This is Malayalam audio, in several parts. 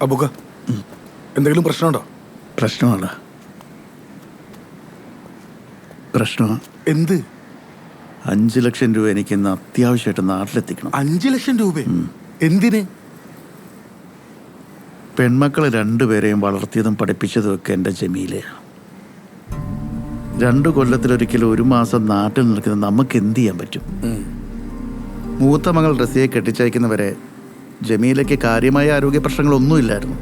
അബുക്ക, എന്തെങ്കിലും പ്രശ്നമുണ്ടോ? പ്രശ്നമാണ്. എന്ത്? 5 ലക്ഷം രൂപ എനിക്ക് ഇന്ന് അത്യാവശ്യമായിട്ട് നാട്ടിലെത്തിക്കണം. 5 ലക്ഷം രൂപ? എന്തിന്? പെൺമക്കളെ 2 പേരെയും വളർത്തിയതും പഠിപ്പിച്ചതും ഒക്കെ എൻ്റെ ജമീലയാണ്. 2 കൊല്ലത്തിലൊരിക്കലും 1 മാസം നാട്ടിൽ നിൽക്കുന്ന നമുക്ക് എന്ത് ചെയ്യാൻ പറ്റും? മൂത്ത മകൾ റസിയെ കെട്ടിച്ചയക്കുന്നവരെ ജമീലയ്ക്ക് കാര്യമായ ആരോഗ്യ പ്രശ്നങ്ങളൊന്നുമില്ലായിരുന്നു.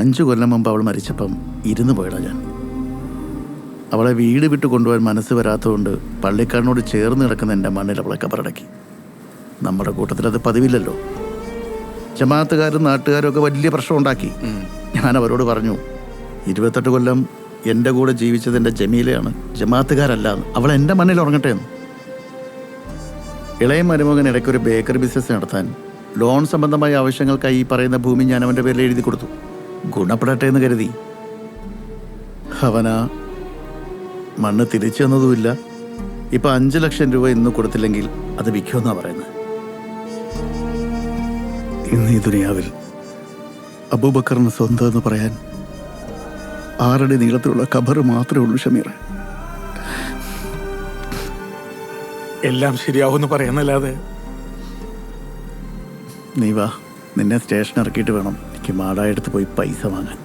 5 കൊല്ലം മുമ്പ് അവൾ മരിച്ചപ്പം ഇരുന്ന് പോയടാ ഞാൻ. അവളെ വീട് വിട്ട് കൊണ്ടുപോകാൻ മനസ്സ് വരാത്തതുകൊണ്ട് പള്ളിക്കാരനോട് ചേർന്ന് കിടക്കുന്ന എൻ്റെ മണ്ണിൽ അവളെ കബറടക്കി. നമ്മുടെ കൂട്ടത്തിൽ അത് പതിവില്ലല്ലോ. ജമാഅത്തുകാരും നാട്ടുകാരും ഒക്കെ വലിയ പ്രശ്നം ഉണ്ടാക്കി. ഞാൻ അവരോട് പറഞ്ഞു, 28 കൊല്ലം എൻ്റെ കൂടെ ജീവിച്ചത് എൻ്റെ ജമീലയാണ്, ജമാഅത്തുകാരല്ല. അവൾ എൻ്റെ മണ്ണിൽ ഉറങ്ങട്ടെ എന്ന്. ഇളയ മരുമകൻ ഇടയ്ക്കൊരു ബേക്കറി ബിസിനസ് നടത്താൻ ലോൺ സംബന്ധമായ ആവശ്യങ്ങൾക്കായി ഈ പറയുന്ന ഭൂമി ഞാൻ അവൻ്റെ പേരിൽ എഴുതി കൊടുത്തു. ഗുണപ്പെടട്ടെ എന്ന് കരുതി. അവനാ മണ്ണ് തിരിച്ചു തന്നതുമില്ല. ഇപ്പം 5 ലക്ഷം രൂപ ഇന്ന് കൊടുത്തില്ലെങ്കിൽ അത് വിൽക്കുമെന്നാണ് പറയുന്നത്. ഇന്ന് ഈ ദുനിയാവിൽ അബൂബക്കറിന് സ്വന്തം എന്ന് പറയാൻ 6 അടി നീളത്തിലുള്ള ഖബർ മാത്രമേ ഉള്ളൂ ഷമീർ. എല്ലാം ശരിയാവുമെന്ന് പറയുന്നല്ലാതെ. നീ വാ, നിന്നെ സ്റ്റേഷൻ ഇറക്കിയിട്ട് വേണം എനിക്ക് മാടായെടുത്ത് പോയി പൈസ വാങ്ങാൻ.